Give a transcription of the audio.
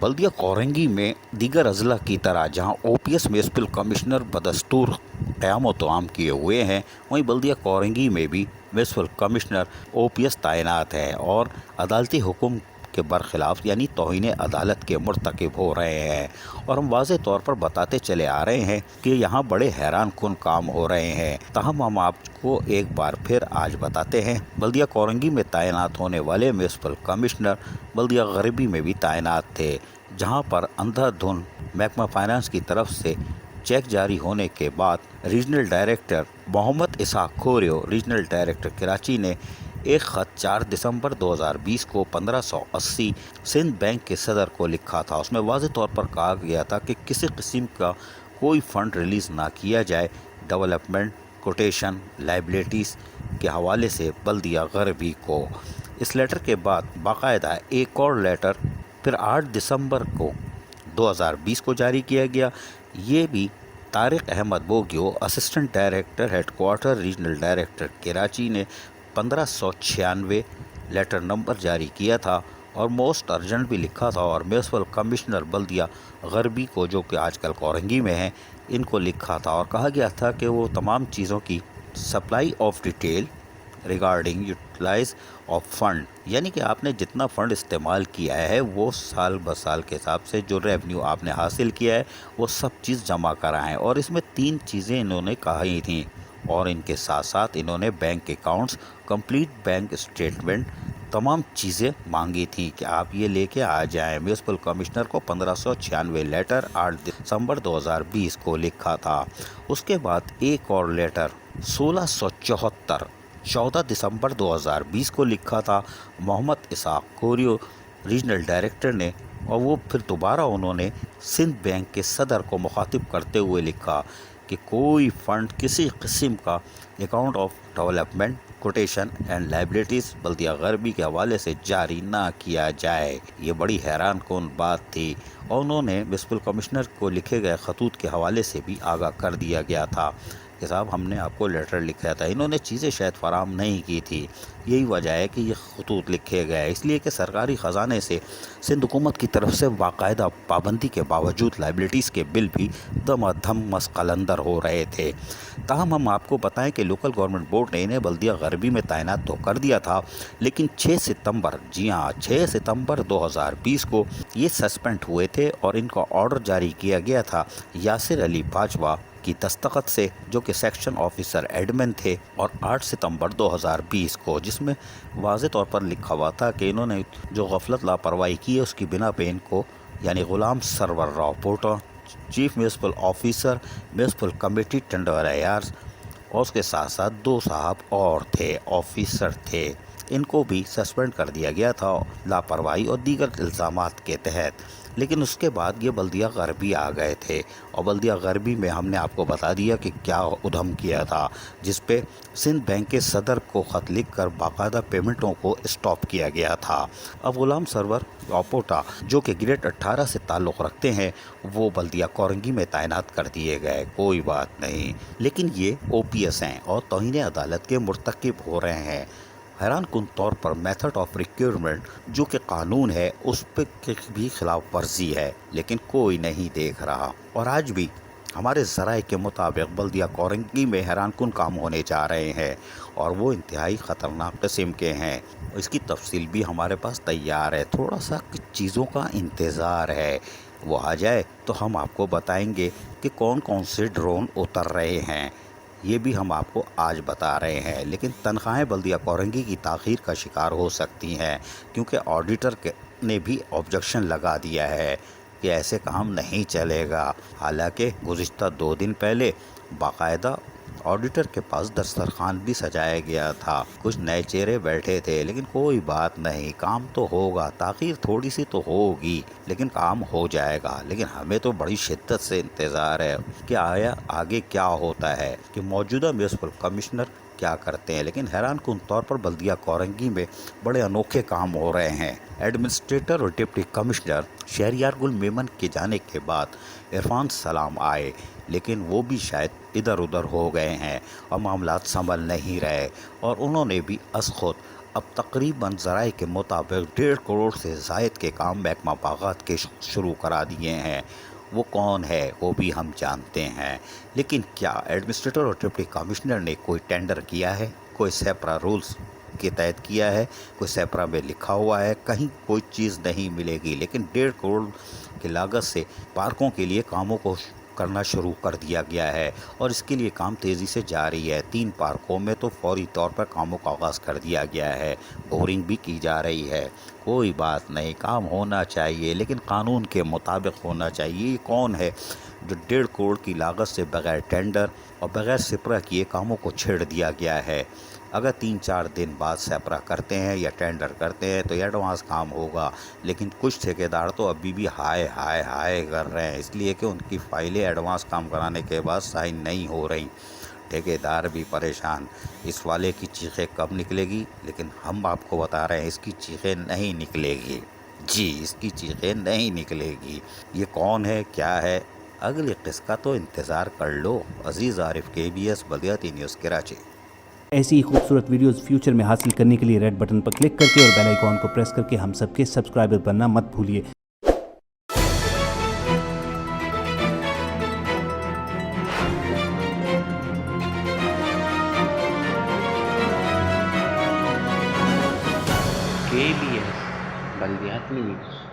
बल्दिया कोरंगी में दीगर अजला की तरह जहां ओपीएस म्यूनसिपल कमिश्नर बदस्तूर क़याम तमाम किए हुए हैं, वहीं बल्दिया कोरंगी में भी म्यूनसिपल कमिश्नर ओपीएस तैनात है और अदालती हुक्म के बरखिलाफ यानी तौहीन अदालत के मुर्तकिब हो रहे हैं। और हम वाज़े तौर पर बताते चले आ रहे हैं कि यहाँ बड़े हैरान कुन काम हो रहे हैं। तहम हम आपको एक बार फिर आज बताते हैं, बल्दिया कोरंगी में तैनात होने वाले म्यूनसिपल कमिश्नर बल्दिया गरबी में भी तैनात थे, जहाँ पर अंधाधुन महकमा फाइनेंस की तरफ से चेक जारी होने के बाद रीजनल डायरेक्टर मोहम्मद इसहाक खोरियो, रीजनल डायरेक्टर कराची ने एक ख़त 4 दिसंबर 2020 को 1580 सिंध बैंक के सदर को लिखा था। उसमें वाज़ेह तौर पर कहा गया था कि किसी किस्म का कोई फ़ंड रिलीज़ ना किया जाए डेवलपमेंट, कोटेशन, लाइबिलिटीज़ के हवाले से बल्दिया गरबी को। इस लेटर के बाद बाकायदा एक और लेटर फिर 8 दिसंबर को 2020 को जारी किया गया। ये भी Tariq Ahmed Bughio, assistant director headquarter regional director Karachi ने 1596 लेटर नंबर जारी किया था और मोस्ट अर्जेंट भी लिखा था। और म्यूनसिपल कमिश्नर बल्दिया गरबी को, जो कि आजकल कोरंगी में हैं, इनको लिखा था और कहा गया था कि वो तमाम चीज़ों की supply of detail regarding utilise of fund, यानी कि आपने जितना फ़ंड इस्तेमाल किया है वो साल ब साल के हिसाब से जो रेवेन्यू आपने हासिल किया है वो सब चीज़ जमा कराएं। और इसमें 3 चीज़ें इन्होंने कही थी और इनके साथ साथ इन्होंने bank accounts, complete bank statement, तमाम चीज़ें मांगी थी कि आप ये लेके आ जाएं। म्यूनसिपल कमिश्नर को 1596 लेटर 8 दिसंबर 2020 को लिखा था। उसके बाद एक और लेटर 1674 14 दिसंबर 2020 को लिखा था मोहम्मद इसहाक खोरियो, रीजनल डायरेक्टर ने, और वो फिर दोबारा उन्होंने सिंध बैंक के सदर को मुखातिब करते हुए लिखा कि कोई फ़ंड किसी किस्म का account of development, quotation and liabilities बल्दिया गरबी के हवाले से जारी ना किया जाए। ये बड़ी हैरान कौन बात थी और उन्होंने म्यूनसिपल कमिश्नर को लिखे गए खतूत के हवाले से भी आगाह कर दिया गया था कि साहब हमने आपको लेटर लिखा था। इन्होंने चीज़ें शायद फराम नहीं की थी, यही वजह है कि ये खतूत लिखे गए, इसलिए कि सरकारी ख़जाने से सिंध हुकूमत की तरफ से बाकायदा पाबंदी के बावजूद लाइबिलिटीज़ के बिल भी दमादम मसकलंदर हो रहे थे। ताहम हम आपको बताएं कि लोकल गवर्नमेंट बोर्ड ने इन्हें बल्दिया गरबी में तैनात तो कर दिया था, लेकिन 6 सितंबर, जी हाँ 6 सितंबर 2020 को ये सस्पेंड हुए थे और इनका ऑर्डर जारी किया गया था यासिर अली बाजवा की दस्तखत से, जो कि सेक्शन ऑफिसर एडमिन थे, और 8 सितंबर 2020 को, जिसमें वाज़ेह तौर पर लिखा हुआ था कि इन्होंने जो गफलत लापरवाही की है उसकी बिना पे इनको यानी Ghulam Sarwar Rao Pota, chief municipal officer, municipal committee tender और उसके साथ साथ 2 साहब और थे, ऑफिसर थे, इनको भी सस्पेंड कर दिया गया था लापरवाही और दीगर इल्ज़ामात के तहत। लेकिन उसके बाद ये बल्दिया गरबी आ गए थे और बल्दिया गरबी में हमने आपको बता दिया कि क्या उधम किया था, जिस पे सिंध बैंक के सदर को ख़त लिख कर बाकायदा पेमेंटों को स्टॉप किया गया था। अब गुलाम सरवर रापोटा, जो कि ग्रेड 18 से ताल्लुक़ रखते हैं, वो बल्दिया कोरंगी में तैनात कर दिए गए, कोई बात नहीं, लेकिन ये ओपीएस हैं और तौहीन अदालत के मुर्तकिब हो रहे हैं। हैरान कुन तौर पर मेथड ऑफ रिक्रूटमेंट जो कि कानून है उस पर भी खिलाफ वर्जी है, लेकिन कोई नहीं देख रहा। और आज भी हमारे ज़राए के मुताबिक बल्दिया कोरंगी में हैरान कुन काम होने जा रहे हैं और वो इंतहाई ख़तरनाक किस्म के हैं। इसकी तफसील भी हमारे पास तैयार है, थोड़ा सा कुछ चीज़ों का इंतज़ार है, वो आ जाए तो हम आपको बताएंगे कि कौन कौन से ड्रोन उतर रहे हैं, ये भी हम आपको आज बता रहे हैं। लेकिन तनख्वाहें बल्दिया कोरंगी की ताख़ीर का शिकार हो सकती हैं, क्योंकि ऑडिटर ने भी ऑब्जेक्शन लगा दिया है कि ऐसे काम नहीं चलेगा। हालांकि गुज़िश्ता 2 दिन पहले बाकायदा ऑडिटर के पास दस्तरखान भी सजाया गया था, कुछ नए चेहरे बैठे थे, लेकिन कोई बात नहीं, काम तो होगा, ताख़ीर थोड़ी सी तो होगी लेकिन काम हो जाएगा। लेकिन हमें तो बड़ी शिद्दत से इंतज़ार है कि आगे क्या होता है, कि मौजूदा म्यूनसिपल कमिश्नर क्या करते हैं। लेकिन हैरान कुन तौर पर बल्दिया कोरंगी में बड़े अनोखे काम हो रहे हैं। एडमिनिस्ट्रेटर और डिप्टी कमिश्नर शहरियार गुल मेमन के जाने के बाद इरफान सलाम आए, लेकिन वो भी शायद इधर उधर हो गए हैं और मामलात संभल नहीं रहे, और उन्होंने भी अस खुद اب تقریباً ذرائع کے مطابق 1.5 کروڑ سے زائد کے کام محکمہ باغات کے شروع کرا دیے ہیں۔ وہ کون ہے وہ بھی ہم جانتے ہیں، لیکن کیا ایڈمنسٹریٹر اور ڈپٹی کمشنر نے کوئی ٹینڈر کیا ہے؟ کوئی سیپرا رولز کے تحت کیا ہے؟ کوئی سیپرا میں لکھا ہوا ہے؟ کہیں کوئی چیز نہیں ملے گی، لیکن 1.5 کروڑ کی لاگت سے پارکوں کے لیے کاموں کو کرنا شروع کر دیا گیا ہے، اور اس کے لیے کام تیزی سے جاری ہے۔ 3 پارکوں میں تو فوری طور پر کاموں کا آغاز کر دیا گیا ہے، بورنگ بھی کی جا رہی ہے۔ کوئی بات نہیں، کام ہونا چاہیے، لیکن قانون کے مطابق ہونا چاہیے۔ یہ کون ہے جو 1.5 کروڑ کی لاگت سے بغیر ٹینڈر اور بغیر سپرا کیے کاموں کو چھیڑ دیا گیا ہے؟ اگر 3-4 دن بعد سیپرا کرتے ہیں یا ٹینڈر کرتے ہیں تو یہ ایڈوانس کام ہوگا، لیکن کچھ ٹھیکیدار تو ابھی بھی ہائے ہائے ہائے کر رہے ہیں، اس لیے کہ ان کی فائلیں ایڈوانس کام کرانے کے بعد سائن نہیں ہو رہی۔ ٹھیکیدار بھی پریشان، اس والے کی چیخیں کب نکلے گی؟ لیکن ہم آپ کو بتا رہے ہیں اس کی چیخیں نہیں نکلے گی، جی اس کی چیخیں نہیں نکلے گی۔ یہ کون ہے، کیا ہے، اگلی قسط کا تو انتظار کر لو۔ عزیز عارف، KBS بلدیاتی نیوز، کراچی۔ ایسی ہی خوبصورت ویڈیوز فیوچر میں حاصل کرنے کے لیے ریڈ بٹن پر کلک کر کے اور بیل آئیکن کو پریس کر کے ہم سب کے سبسکرائبر بننا مت بھولیے۔ KBS بلدیاتی نیوز۔